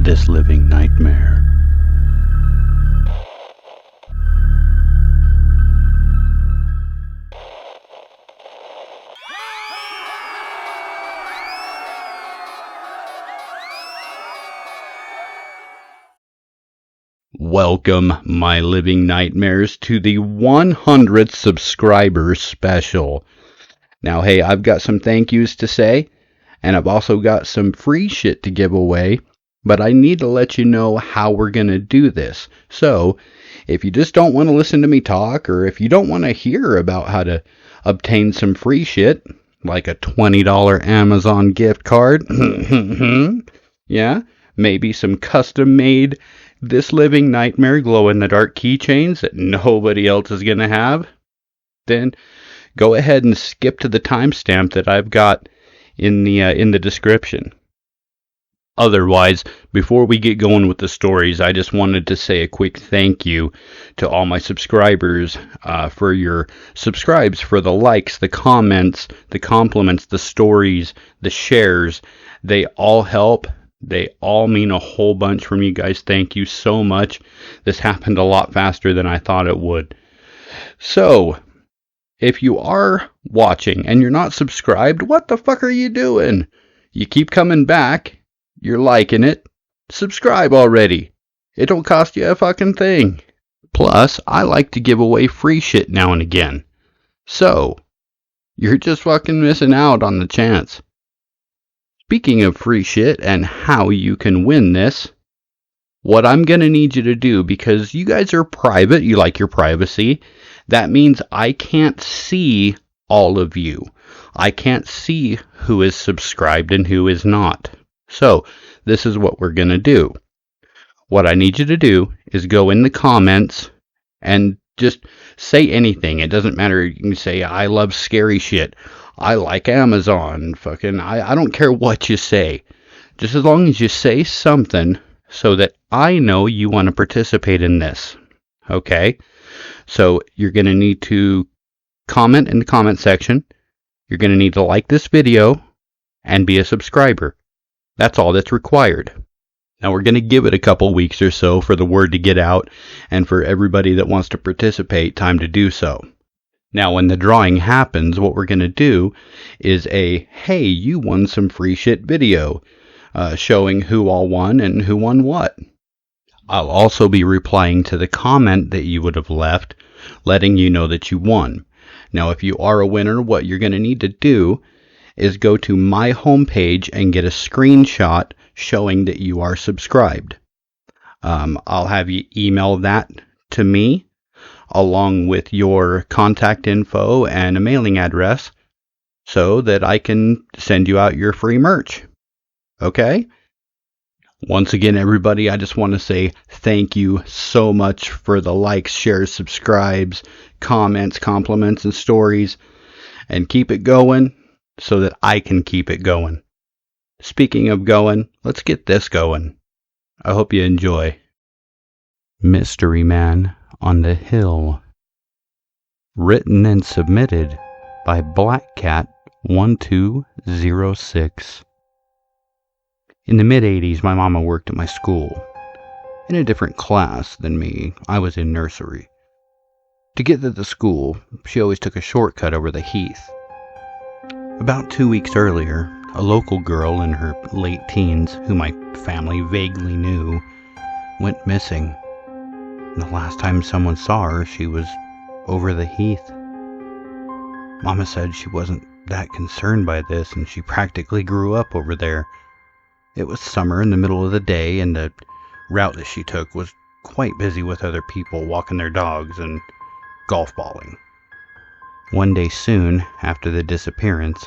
this living nightmare. Welcome, my living nightmares, to the 100th subscriber special. Now, hey, I've got some thank yous to say, and I've also got some free shit to give away, but I need to let you know how we're going to do this. So, if you just don't want to listen to me talk, or if you don't want to hear about how to obtain some free shit, like a $20 Amazon gift card, yeah, maybe some custom-made This Living Nightmare glow-in-the-dark keychains that nobody else is going to have, then go ahead and skip to the timestamp that I've got in the description. Otherwise, before we get going with the stories, I just wanted to say a quick thank you to all my subscribers for your subscribes, for the likes, the comments, the compliments, the stories, the shares. They all help. They all mean a whole bunch from you guys. Thank you so much. This happened a lot faster than I thought it would. So, if you are watching and you're not subscribed, what the fuck are you doing? You keep coming back. You're liking it. Subscribe already. It don't cost you a fucking thing. Plus, I like to give away free shit now and again. So, you're just fucking missing out on the chance. Speaking of free shit and how you can win this, what I'm going to need you to do, because you guys are private, you like your privacy, that means I can't see all of you. I can't see who is subscribed and who is not. So, this is what we're going to do. What I need you to do is go in the comments and just say anything. It doesn't matter. You can say, I love scary shit. I like Amazon. Fucking, I don't care what you say. Just as long as you say something so that I know you want to participate in this. Okay? So, you're going to need to comment in the comment section. You're going to need to like this video and be a subscriber. That's all that's required. Now, we're going to give it a couple weeks or so for the word to get out and for everybody that wants to participate time to do so. Now, when the drawing happens, what we're going to do is hey, you won some free shit video showing who all won and who won what. I'll also be replying to the comment that you would have left, letting you know that you won. Now, if you are a winner, what you're going to need to do is go to my homepage and get a screenshot showing that you are subscribed. I'll have you email that to me along with your contact info and a mailing address so that I can send you out your free merch. Okay? Once again, everybody, I just want to say thank you so much for the likes, shares, subscribes, comments, compliments, and stories. And keep it going so that I can keep it going. Speaking of going, let's get this going. I hope you enjoy. Mystery Man on the Hill. Written and submitted by BlackCat1206. In the mid-'80s, my mama worked at my school. In a different class than me, I was in nursery. To get to the school, she always took a shortcut over the heath. About 2 weeks earlier, a local girl in her late teens, who my family vaguely knew, went missing. And the last time someone saw her, she was over the heath. Mama said she wasn't that concerned by this, and she practically grew up over there. It was summer in the middle of the day, and the route that she took was quite busy with other people walking their dogs and golf balling. One day soon after the disappearance,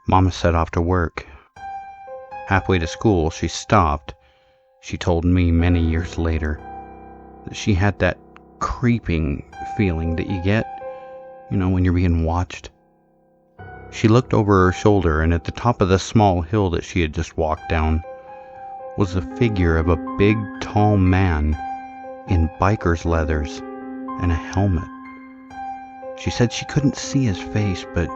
Mama set off to work. Halfway to school, she stopped. She told me many years later that she had that creeping feeling that you get, when you're being watched. She looked over her shoulder, and at the top of the small hill that she had just walked down was the figure of a big, tall man in biker's leathers and a helmet. She said she couldn't see his face, but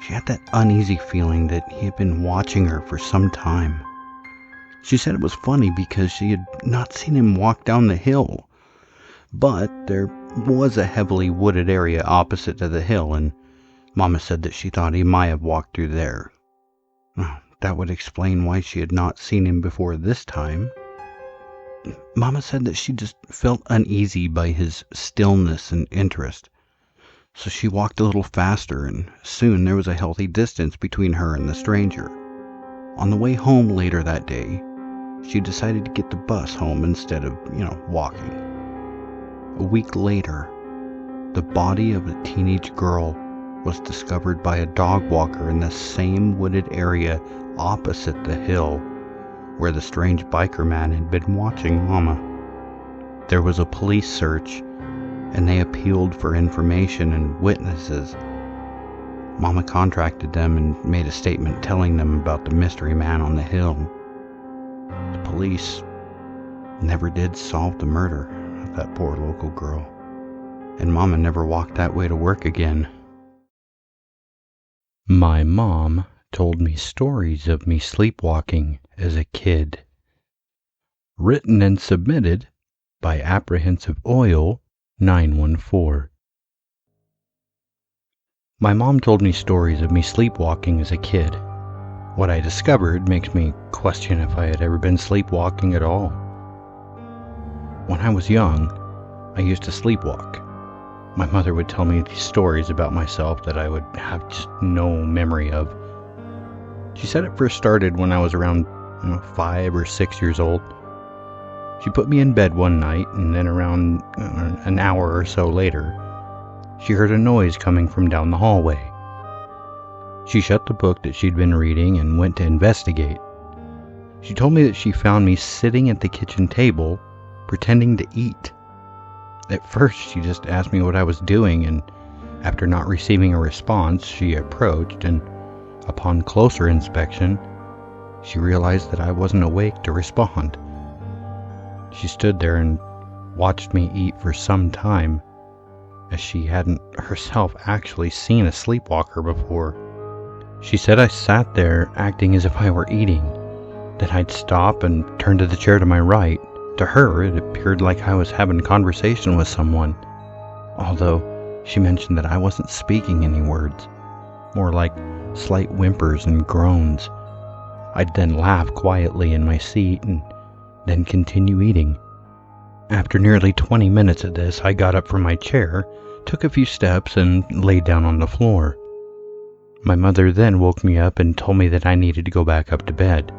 she had that uneasy feeling that he had been watching her for some time. She said it was funny because she had not seen him walk down the hill, but there was a heavily wooded area opposite to the hill, and Mama said that she thought he might have walked through there. That would explain why she had not seen him before this time. Mama said that she just felt uneasy by his stillness and interest, so she walked a little faster, and soon there was a healthy distance between her and the stranger. On the way home later that day, she decided to get the bus home instead of, walking. A week later, the body of a teenage girl was discovered by a dog walker in the same wooded area opposite the hill where the strange biker man had been watching Mama. There was a police search, and they appealed for information and witnesses. Mama contacted them and made a statement telling them about the mystery man on the hill. The police never did solve the murder of that poor local girl, and Mama never walked that way to work again. My mom told me stories of me sleepwalking as a kid. Written and submitted by Apprehensive Oil 914. My mom told me stories of me sleepwalking as a kid. What I discovered makes me question if I had ever been sleepwalking at all. When I was young, I used to sleepwalk. My mother would tell me these stories about myself that I would have just no memory of. She said it first started when I was around 5 or 6 years old. She put me in bed one night, and then around an hour or so later, she heard a noise coming from down the hallway. She shut the book that she'd been reading and went to investigate. She told me that she found me sitting at the kitchen table, pretending to eat. At first, she just asked me what I was doing, and after not receiving a response, she approached, and upon closer inspection, she realized that I wasn't awake to respond. She stood there and watched me eat for some time, as she hadn't herself actually seen a sleepwalker before. She said I sat there acting as if I were eating, then I'd stop and turn to the chair to my right. To her, it appeared like I was having a conversation with someone, although she mentioned that I wasn't speaking any words, more like slight whimpers and groans. I'd then laugh quietly in my seat and then continue eating. After nearly 20 minutes of this, I got up from my chair, took a few steps, and laid down on the floor. My mother then woke me up and told me that I needed to go back up to bed.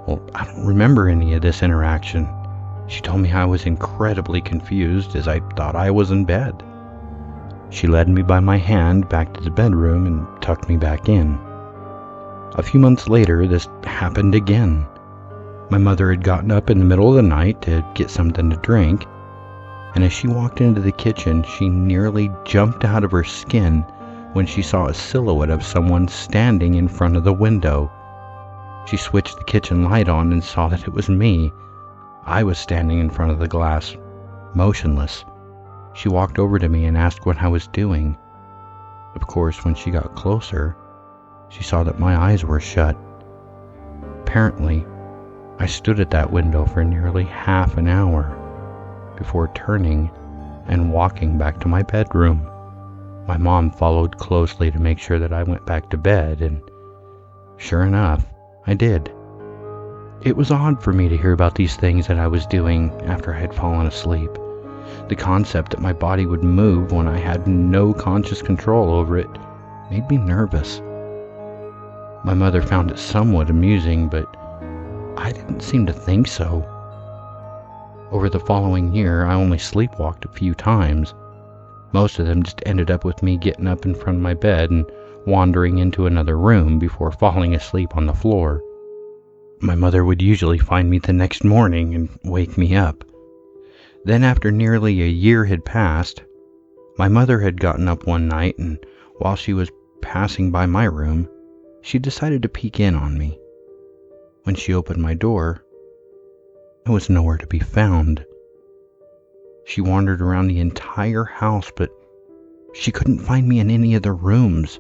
Well, I don't remember any of this interaction. She told me I was incredibly confused as I thought I was in bed. She led me by my hand back to the bedroom and tucked me back in. A few months later, this happened again. My mother had gotten up in the middle of the night to get something to drink, and as she walked into the kitchen, she nearly jumped out of her skin when she saw a silhouette of someone standing in front of the window. She switched the kitchen light on and saw that it was me. I was standing in front of the glass, motionless. She walked over to me and asked what I was doing. Of course, when she got closer, she saw that my eyes were shut. Apparently, I stood at that window for nearly half an hour before turning and walking back to my bedroom. My mom followed closely to make sure that I went back to bed, and sure enough, I did. It was odd for me to hear about these things that I was doing after I had fallen asleep. The concept that my body would move when I had no conscious control over it made me nervous. My mother found it somewhat amusing, but I didn't seem to think so. Over the following year, I only sleepwalked a few times. Most of them just ended up with me getting up in front of my bed and wandering into another room before falling asleep on the floor. My mother would usually find me the next morning and wake me up. Then, after nearly a year had passed, my mother had gotten up one night, and while she was passing by my room, she decided to peek in on me. When she opened my door, I was nowhere to be found. She wandered around the entire house, but she couldn't find me in any of the rooms.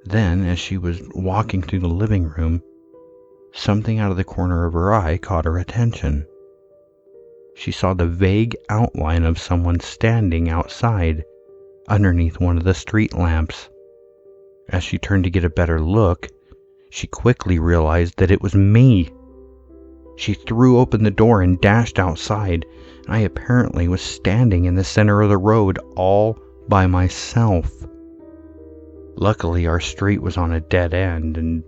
Then, as she was walking through the living room, something out of the corner of her eye caught her attention. She saw the vague outline of someone standing outside, underneath one of the street lamps. As she turned to get a better look, she quickly realized that it was me. She threw open the door and dashed outside. I apparently was standing in the center of the road all by myself. Luckily, our street was on a dead end and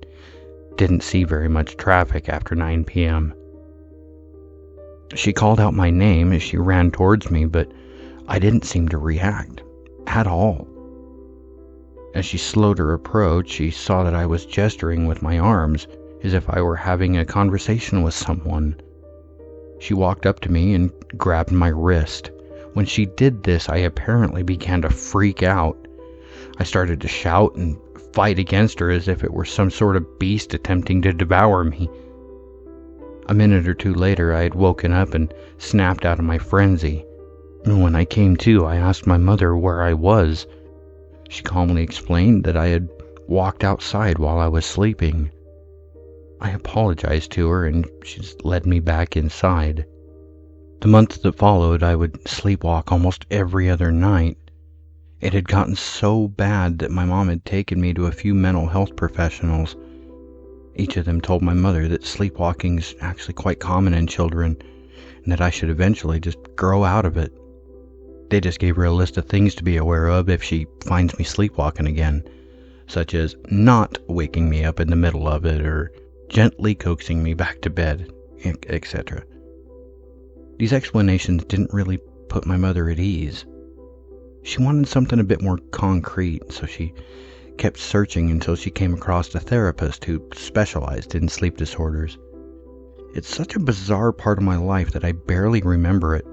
didn't see very much traffic after 9 p.m. She called out my name as she ran towards me, but I didn't seem to react at all. As she slowed her approach, she saw that I was gesturing with my arms as if I were having a conversation with someone. She walked up to me and grabbed my wrist. When she did this, I apparently began to freak out. I started to shout and fight against her as if it were some sort of beast attempting to devour me. A minute or two later, I had woken up and snapped out of my frenzy. When I came to, I asked my mother where I was. She calmly explained that I had walked outside while I was sleeping. I apologized to her and she just led me back inside. The months that followed, I would sleepwalk almost every other night. It had gotten so bad that my mom had taken me to a few mental health professionals. Each of them told my mother that sleepwalking is actually quite common in children and that I should eventually just grow out of it. They just gave her a list of things to be aware of if she finds me sleepwalking again, such as not waking me up in the middle of it or gently coaxing me back to bed, etc. These explanations didn't really put my mother at ease. She wanted something a bit more concrete, so she kept searching until she came across a therapist who specialized in sleep disorders. It's such a bizarre part of my life that I barely remember it.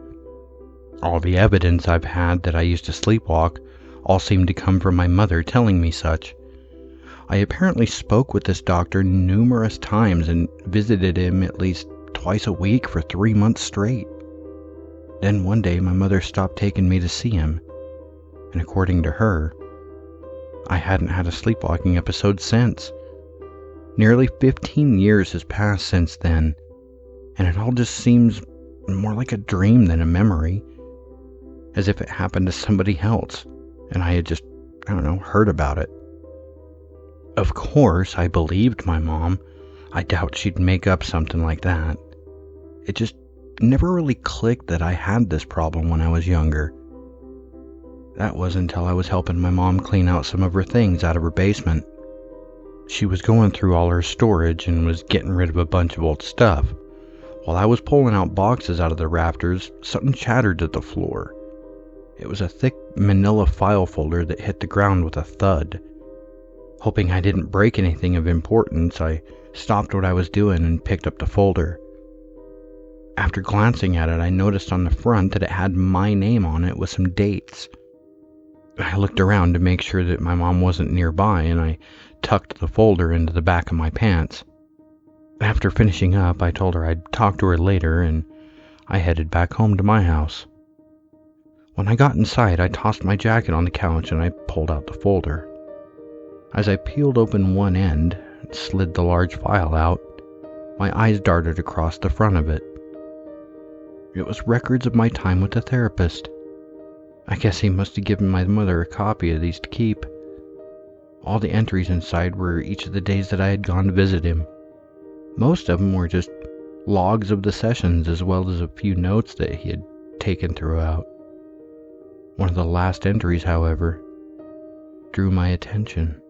All the evidence I've had that I used to sleepwalk all seemed to come from my mother telling me such. I apparently spoke with this doctor numerous times and visited him at least twice a week for 3 months straight. Then one day my mother stopped taking me to see him, and according to her, I hadn't had a sleepwalking episode since. Nearly 15 years has passed since then, and it all just seems more like a dream than a memory, as if it happened to somebody else, and I had just, heard about it. Of course, I believed my mom. I doubt she'd make up something like that. It just never really clicked that I had this problem when I was younger. That was until I was helping my mom clean out some of her things out of her basement. She was going through all her storage and was getting rid of a bunch of old stuff. While I was pulling out boxes out of the rafters, something chattered at the floor. It was a thick manila file folder that hit the ground with a thud. Hoping I didn't break anything of importance, I stopped what I was doing and picked up the folder. After glancing at it, I noticed on the front that it had my name on it with some dates. I looked around to make sure that my mom wasn't nearby, and I tucked the folder into the back of my pants. After finishing up, I told her I'd talk to her later, and I headed back home to my house. When I got inside, I tossed my jacket on the couch and I pulled out the folder. As I peeled open one end and slid the large file out, my eyes darted across the front of it. It was records of my time with the therapist. I guess he must have given my mother a copy of these to keep. All the entries inside were each of the days that I had gone to visit him. Most of them were just logs of the sessions, as well as a few notes that he had taken throughout. One of the last entries, however, drew my attention.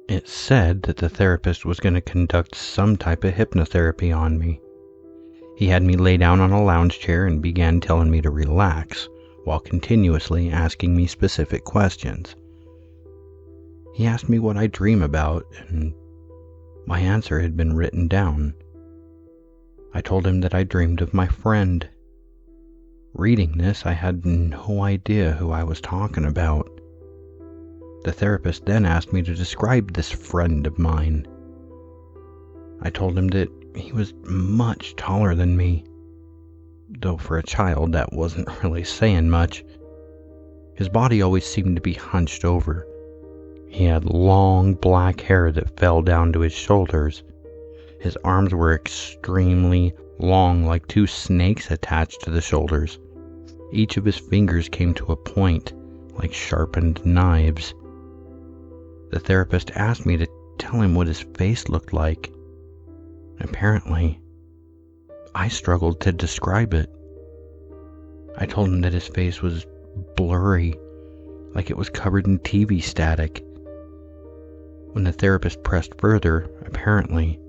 It said that the therapist was going to conduct some type of hypnotherapy on me. He had me lay down on a lounge chair and began telling me to relax, while continuously asking me specific questions. He asked me what I dream about, and my answer had been written down. I told him that I dreamed of my friend. Reading this, I had no idea who I was talking about. The therapist then asked me to describe this friend of mine. I told him that he was much taller than me, though for a child that wasn't really saying much. His body always seemed to be hunched over. He had long black hair that fell down to his shoulders, His arms were extremely long, like two snakes attached to the shoulders. Each of his fingers came to a point, like sharpened knives. The therapist asked me to tell him what his face looked like. Apparently, I struggled to describe it. I told him that his face was blurry, like it was covered in TV static. When the therapist pressed further, apparently,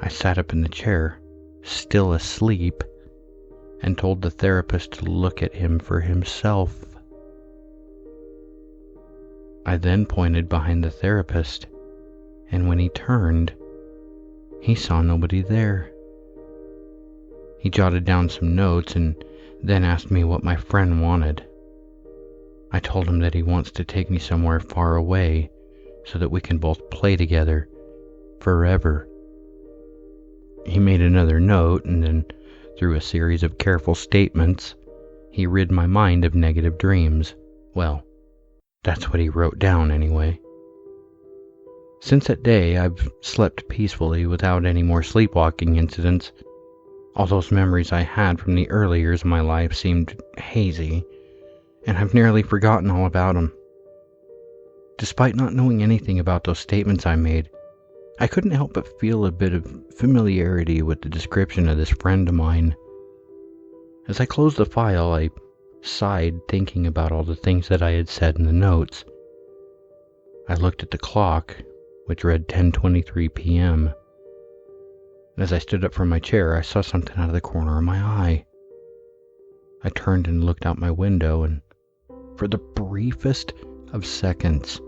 I sat up in the chair, still asleep, and told the therapist to look at him for himself. I then pointed behind the therapist, and when he turned, he saw nobody there. He jotted down some notes and then asked me what my friend wanted. I told him that he wants to take me somewhere far away so that we can both play together forever. He made another note, and then, through a series of careful statements, he rid my mind of negative dreams. Well, that's what he wrote down anyway. Since that day, I've slept peacefully without any more sleepwalking incidents. All those memories I had from the early years of my life seemed hazy, and I've nearly forgotten all about them. Despite not knowing anything about those statements I made, I couldn't help but feel a bit of familiarity with the description of this friend of mine. As I closed the file, I sighed, thinking about all the things that I had said in the notes. I looked at the clock, which read 10:23 p.m. As I stood up from my chair, I saw something out of the corner of my eye. I turned and looked out my window, and for the briefest of seconds,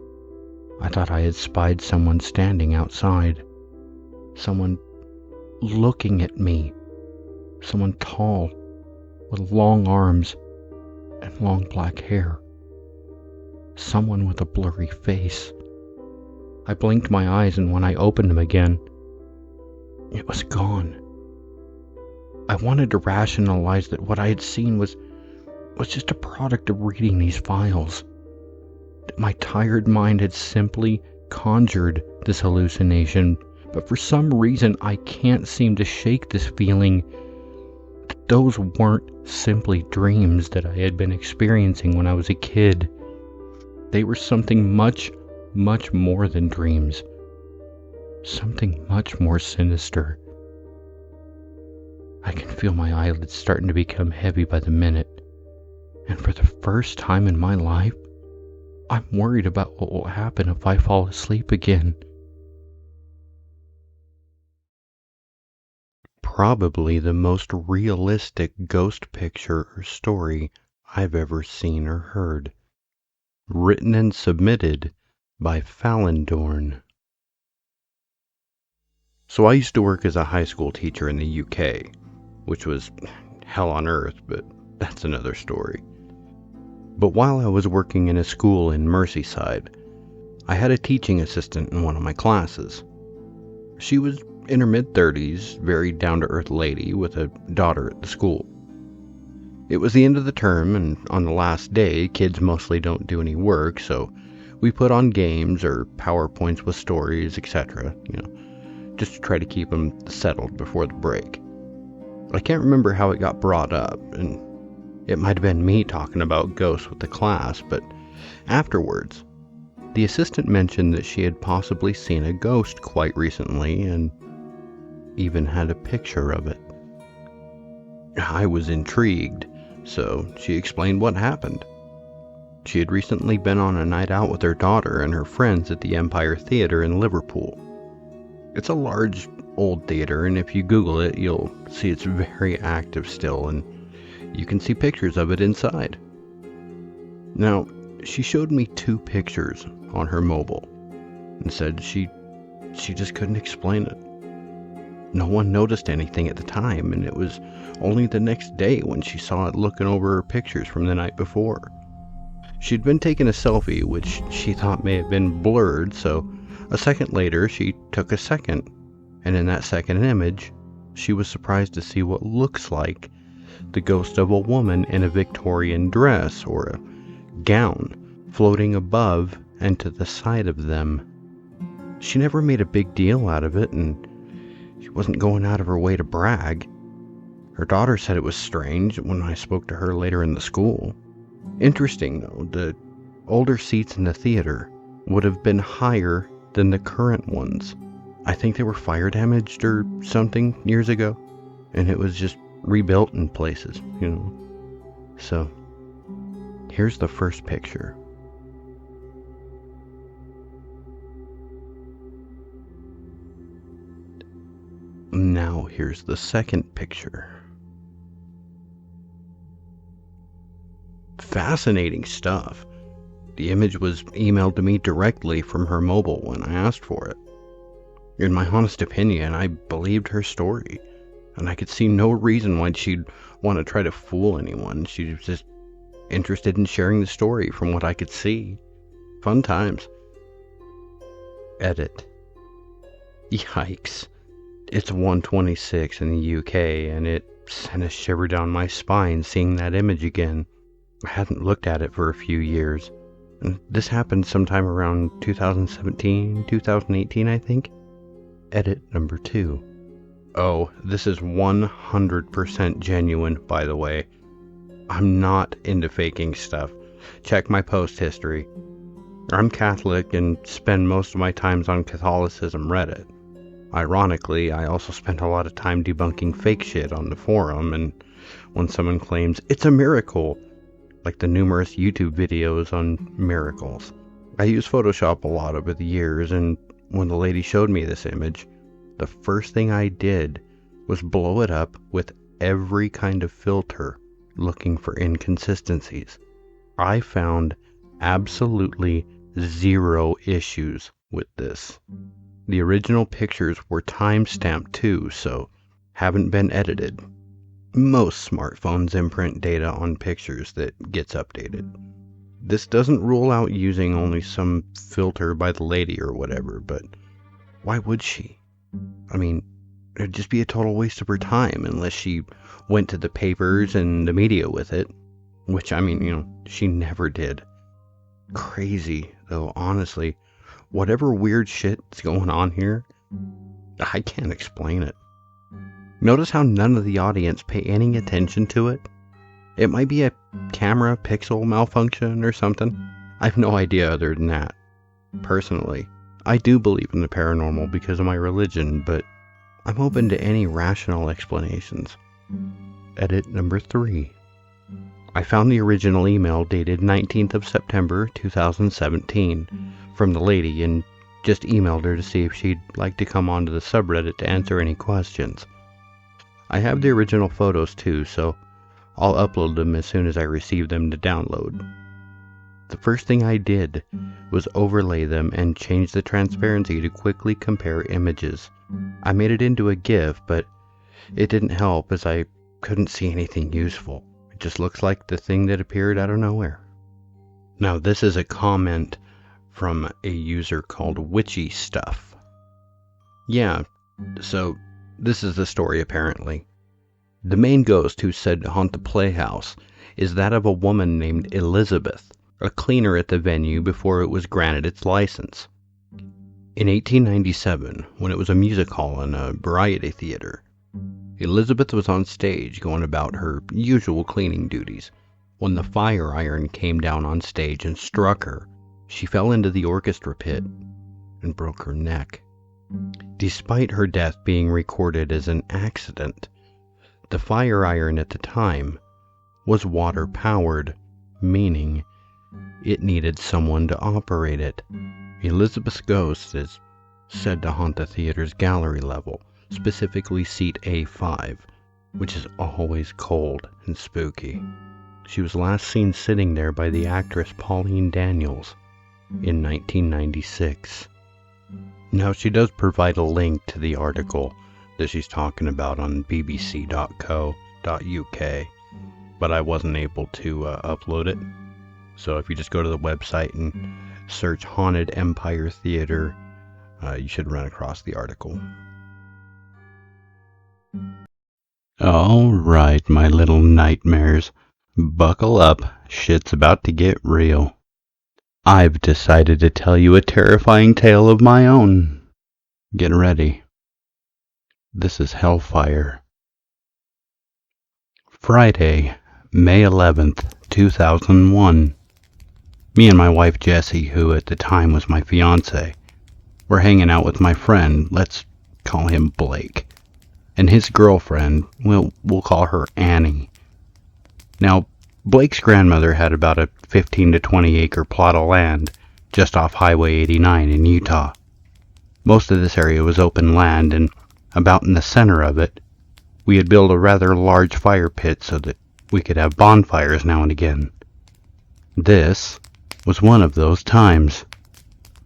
I thought I had spied someone standing outside. Someone looking at me. Someone tall, with long arms and long black hair. Someone with a blurry face. I blinked my eyes, and when I opened them again, it was gone. I wanted to rationalize that what I had seen was just a product of reading these files. That my tired mind had simply conjured this hallucination, but for some reason I can't seem to shake this feeling that those weren't simply dreams that I had been experiencing when I was a kid. They were something much, much more than dreams. Something much more sinister. I can feel my eyelids starting to become heavy by the minute, and for the first time in my life, I'm worried about what will happen if I fall asleep again. Probably the most realistic ghost picture or story I've ever seen or heard. Written and submitted by Fallendorn. So I used to work as a high school teacher in the UK, which was hell on earth, but that's another story. But while I was working in a school in Merseyside, I had a teaching assistant in one of my classes. She was in her mid-30s, very down-to-earth lady with a daughter at the school. It was the end of the term, and on the last day, kids mostly don't do any work, so we put on games or PowerPoints with stories, etc., just to try to keep them settled before the break. I can't remember how it got brought up, and it might have been me talking about ghosts with the class, but afterwards, the assistant mentioned that she had possibly seen a ghost quite recently and even had a picture of it. I was intrigued, so she explained what happened. She had recently been on a night out with her daughter and her friends at the Empire Theatre in Liverpool. It's a large, old theater, and if you Google it, you'll see it's very active still, and you can see pictures of it inside. Now, she showed me 2 pictures on her mobile and said she just couldn't explain it. No one noticed anything at the time, and it was only the next day when she saw it looking over her pictures from the night before. She'd been taking a selfie, which she thought may have been blurred, so a second later she took a second, and in that second image, she was surprised to see what looks like the ghost of a woman in a Victorian dress or a gown floating above and to the side of them. She never made a big deal out of it, and She wasn't going out of her way to brag. Her daughter said it was strange when I spoke to her later in the school. Interesting, though, the older seats in the theater would have been higher than the current ones. I think they were fire damaged or something years ago, and it was just rebuilt in places, So, here's the first picture. Now here's the second picture. Fascinating stuff. The image was emailed to me directly from her mobile when I asked for it. In my honest opinion, I believed her story, and I could see no reason why she'd want to try to fool anyone. She was just interested in sharing the story from what I could see. Fun times. Edit. Yikes. It's 1:26 in the UK, and it sent a shiver down my spine seeing that image again. I hadn't looked at it for a few years. And this happened sometime around 2017, 2018, I think. Edit number 2. Oh, this is 100% genuine, by the way. I'm not into faking stuff. Check my post history. I'm Catholic and spend most of my times on Catholicism Reddit. Ironically, I also spent a lot of time debunking fake shit on the forum, and when someone claims it's a miracle, like the numerous YouTube videos on miracles. I use Photoshop a lot over the years, and when the lady showed me this image, the first thing I did was blow it up with every kind of filter, looking for inconsistencies. I found absolutely zero issues with this. The original pictures were time-stamped too, so haven't been edited. Most smartphones imprint data on pictures that gets updated. This doesn't rule out using only some filter by the lady or whatever, but why would she? I mean, it'd just be a total waste of her time unless she went to the papers and the media with it, which, she never did. Crazy, though, honestly. Whatever weird shit's going on here, I can't explain it. Notice how none of the audience pay any attention to it? It might be a camera pixel malfunction or something. I have no idea other than that. Personally, I do believe in the paranormal because of my religion, but I'm open to any rational explanations. Edit number 3. I found the original email dated 19th of September 2017 from the lady and just emailed her to see if she'd like to come onto the subreddit to answer any questions. I have the original photos too, so I'll upload them as soon as I receive them to download. The first thing I did was overlay them and change the transparency to quickly compare images. I made it into a GIF, but it didn't help as I couldn't see anything useful. It just looks like the thing that appeared out of nowhere. Now this is a comment from a user called Witchy Stuff. Yeah, so this is the story apparently. The main ghost who's said to haunt the playhouse is that of a woman named Elizabeth, a cleaner at the venue before it was granted its license. In 1897, when it was a music hall and a variety theater, Elizabeth was on stage going about her usual cleaning duties when the fire iron came down on stage and struck her. She fell into the orchestra pit and broke her neck. Despite her death being recorded as an accident, the fire iron at the time was water-powered, meaning it needed someone to operate it. Elizabeth's ghost is said to haunt the theater's gallery level, specifically seat A5, which is always cold and spooky. She was last seen sitting there by the actress Pauline Daniels in 1996. Now, she does provide a link to the article that she's talking about on bbc.co.uk, but I wasn't able to upload it. So if you just go to the website and search Haunted Empire Theater, you should run across the article. All right, my little nightmares. Buckle up, shit's about to get real. I've decided to tell you a terrifying tale of my own. Get ready. This is Hellfire. Friday, May 11th, 2001. Me and my wife Jessie, who at the time was my fiance, were hanging out with my friend, let's call him Blake, and his girlfriend, we'll call her Annie. Now, Blake's grandmother had about a 15 to 20 acre plot of land just off Highway 89 in Utah. Most of this area was open land, and about in the center of it, we had built a rather large fire pit so that we could have bonfires now and again. This was one of those times.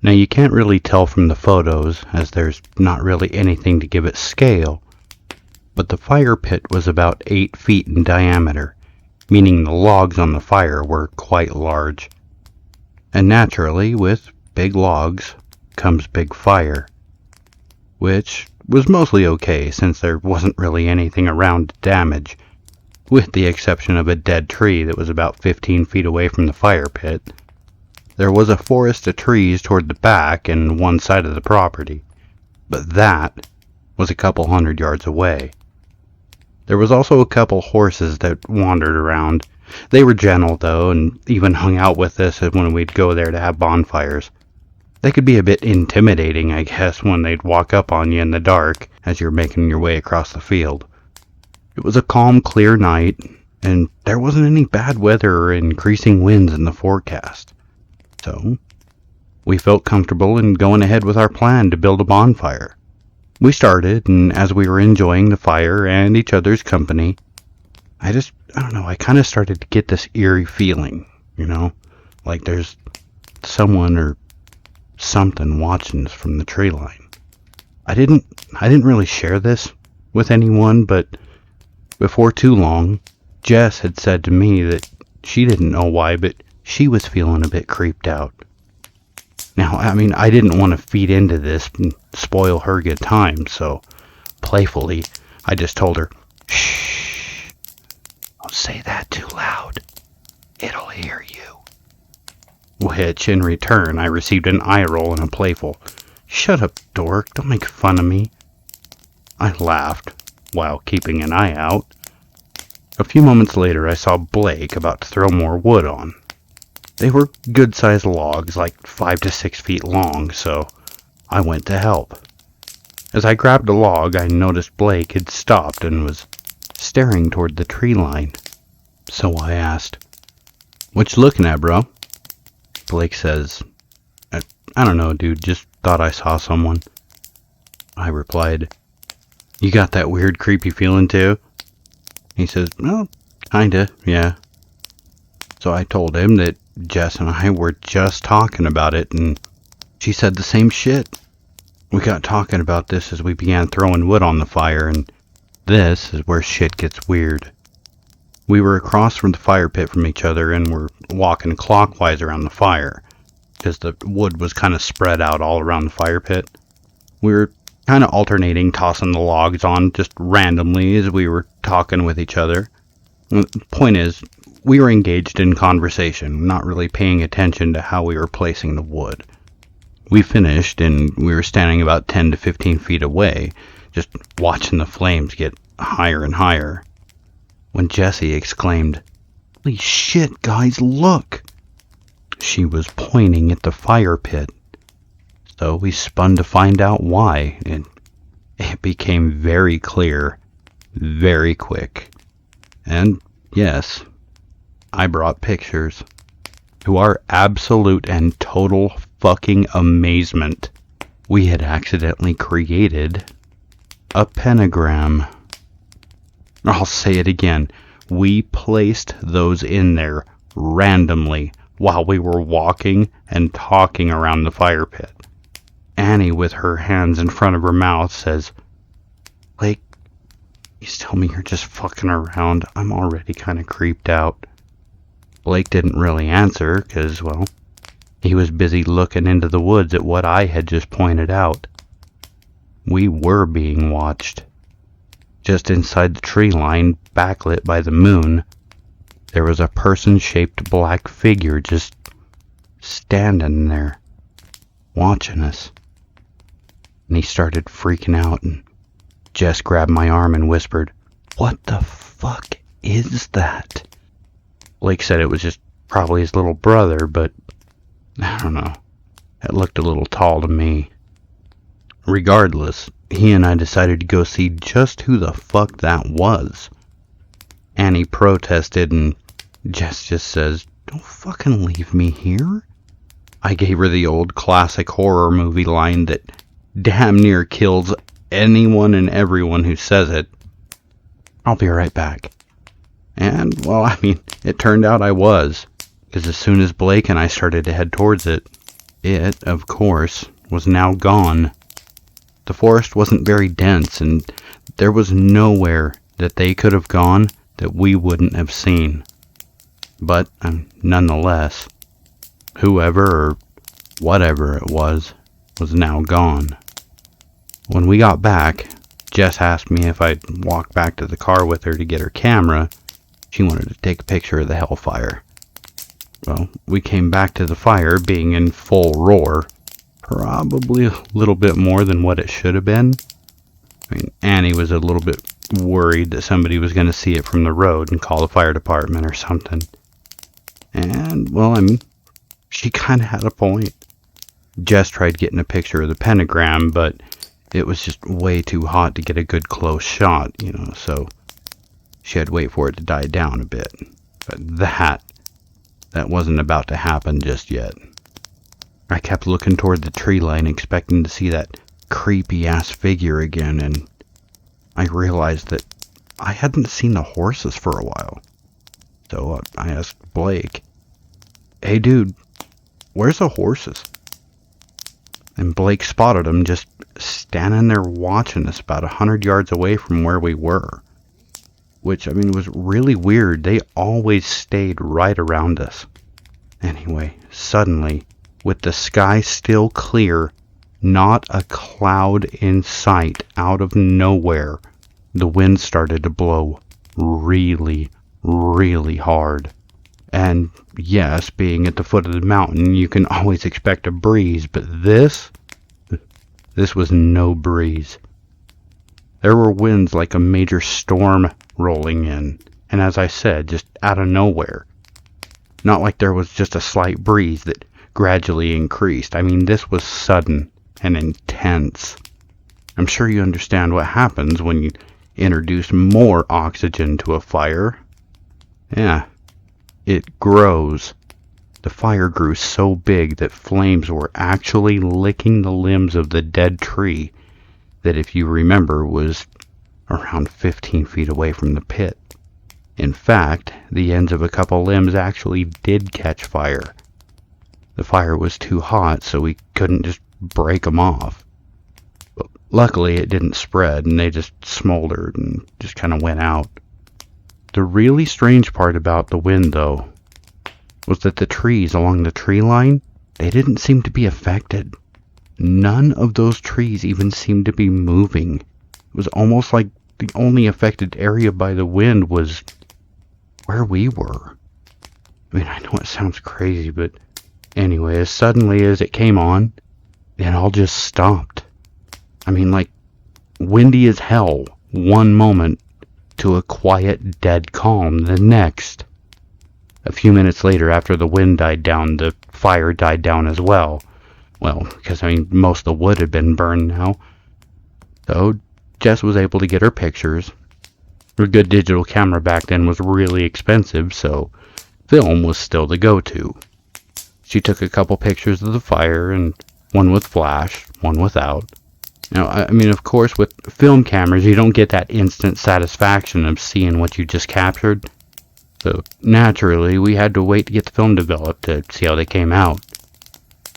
Now you can't really tell from the photos, as there's not really anything to give it scale, but the fire pit was about 8 feet in diameter, meaning the logs on the fire were quite large. And naturally, with big logs comes big fire, which was mostly okay since there wasn't really anything around to damage, with the exception of a dead tree that was about 15 feet away from the fire pit. There was a forest of trees toward the back and one side of the property, but that was a couple 100 yards away. There was also a couple horses that wandered around. They were gentle though, and even hung out with us when we'd go there to have bonfires. They could be a bit intimidating, I guess, when they'd walk up on you in the dark as you're making your way across the field. It was a calm, clear night, and there wasn't any bad weather or increasing winds in the forecast. So, we felt comfortable in going ahead with our plan to build a bonfire. We started, and as we were enjoying the fire and each other's company, I kind of started to get this eerie feeling, like there's someone or something watching us from the tree line. I didn't really share this with anyone, but before too long, Jess had said to me that she didn't know why, but she was feeling a bit creeped out. Now, I didn't want to feed into this and spoil her good time, so playfully, I just told her, "Shh, don't say that too loud. It'll hear you." Which, in return, I received an eye roll and a playful, "Shut up, dork, don't make fun of me." I laughed, while keeping an eye out. A few moments later, I saw Blake about to throw more wood on. They were good-sized logs, like 5 to 6 feet long, so I went to help. As I grabbed a log, I noticed Blake had stopped and was staring toward the tree line. So I asked, "What you looking at, bro?" Blake says, I don't know, dude, just thought I saw someone." I replied, "You got that weird, creepy feeling too?" He says, "Well, kinda, yeah." So I told him that Jess and I were just talking about it, and she said the same shit. We got talking about this as we began throwing wood on the fire, and this is where shit gets weird. We were across from the fire pit from each other and were walking clockwise around the fire, because the wood was kind of spread out all around the fire pit. We were kind of alternating, tossing the logs on just randomly as we were talking with each other. The point is, we were engaged in conversation, not really paying attention to how we were placing the wood. We finished, and we were standing about 10 to 15 feet away, just watching the flames get higher and higher, when Jessie exclaimed, "Holy shit, guys, look!" She was pointing at the fire pit. So we spun to find out why, and it became very clear, very quick. And yes, I brought pictures. To our absolute and total fucking amazement, we had accidentally created a pentagram. I'll say it again. We placed those in there randomly while we were walking and talking around the fire pit. Annie, with her hands in front of her mouth, says, "Blake, please tell me you're just fucking around. I'm already kind of creeped out." Blake didn't really answer because, well, he was busy looking into the woods at what I had just pointed out. We were being watched. Just inside the tree line, backlit by the moon, there was a person-shaped black figure just standing there, watching us. And he started freaking out and Jess grabbed my arm and whispered, "What the fuck is that?" Blake said it was just probably his little brother, but I don't know. It looked a little tall to me. Regardless, he and I decided to go see just who the fuck that was. Annie protested and Jess just says, "Don't fucking leave me here." I gave her the old classic horror movie line that damn near kills anyone and everyone who says it. "I'll be right back." And, well, I mean, it turned out I was, because as soon as Blake and I started to head towards it, of course, was now gone. The forest wasn't very dense, and there was nowhere that they could have gone that we wouldn't have seen. But, nonetheless, whoever or whatever it was now gone. When we got back, Jess asked me if I'd walk back to the car with her to get her camera. She wanted to take a picture of the hellfire. Well, we came back to the fire being in full roar. Probably a little bit more than what it should have been. I mean, Annie was a little bit worried that somebody was going to see it from the road and call the fire department or something. And, well, I mean, she kind of had a point. Jess tried getting a picture of the pentagram, but it was just way too hot to get a good close shot, so she had to wait for it to die down a bit. But that wasn't about to happen just yet. I kept looking toward the tree line expecting to see that creepy-ass figure again, and I realized that I hadn't seen the horses for a while. So I asked Blake, "Hey dude, where's the horses?" And Blake spotted them just standing there watching us about 100 yards away from where we were. Which, I mean, was really weird. They always stayed right around us. Anyway, suddenly, with the sky still clear, not a cloud in sight, out of nowhere, the wind started to blow really, really hard. And yes, being at the foot of the mountain, you can always expect a breeze, but this was no breeze. There were winds like a major storm rolling in, and as I said, just out of nowhere. Not like there was just a slight breeze that gradually increased. I mean, this was sudden and intense. I'm sure you understand what happens when you introduce more oxygen to a fire. Yeah, it grows. The fire grew so big that flames were actually licking the limbs of the dead tree that, if you remember, was around 15 feet away from the pit. In fact, the ends of a couple limbs actually did catch fire. The fire was too hot, so we couldn't just break them off. But luckily, it didn't spread, and they just smoldered and just kind of went out. The really strange part about the wind, though, was that the trees along the tree line, they didn't seem to be affected. None of those trees even seemed to be moving. It was almost like the only affected area by the wind was where we were. I mean, I know it sounds crazy, but anyway, as suddenly as it came on, it all just stopped. I mean, like, windy as hell one moment to a quiet, dead calm the next. A few minutes later, after the wind died down, the fire died down as well. Well, because, I mean, most of the wood had been burned now. So, Jess was able to get her pictures. A good digital camera back then was really expensive, so film was still the go-to. She took a couple pictures of the fire, and one with flash, one without. Now, I mean, of course, with film cameras, you don't get that instant satisfaction of seeing what you just captured. So, naturally, we had to wait to get the film developed to see how they came out.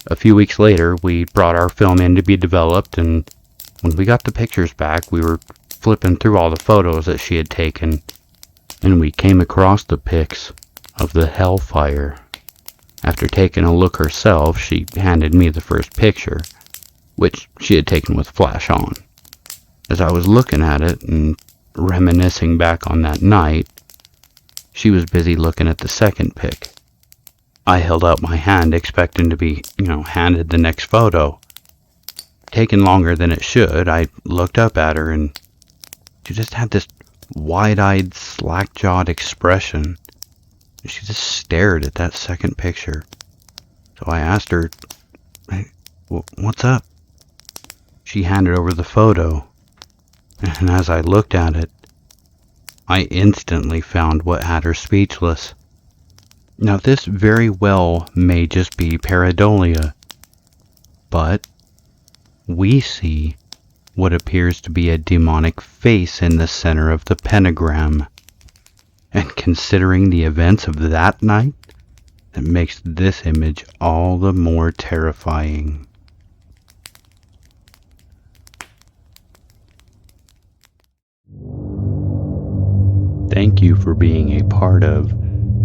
A few weeks later, we brought our film in to be developed, and when we got the pictures back, we were flipping through all the photos that she had taken, and we came across the pics of the hellfire. After taking a look herself, she handed me the first picture, which she had taken with flash on. As I was looking at it and reminiscing back on that night, she was busy looking at the second pic. I held out my hand expecting to be, handed the next photo. Taking longer than it should, I looked up at her and She just had this wide-eyed, slack-jawed expression. She just stared at that second picture. So I asked her, "Hey, what's up?" She handed over the photo, and as I looked at it, I instantly found what had her speechless. Now, this very well may just be pareidolia, but we see what appears to be a demonic face in the center of the pentagram. And considering the events of that night, it makes this image all the more terrifying. Thank you for being a part of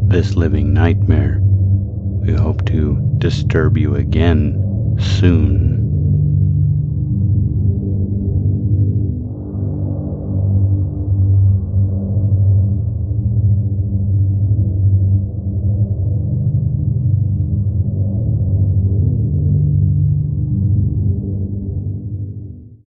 this living nightmare. We hope to disturb you again soon.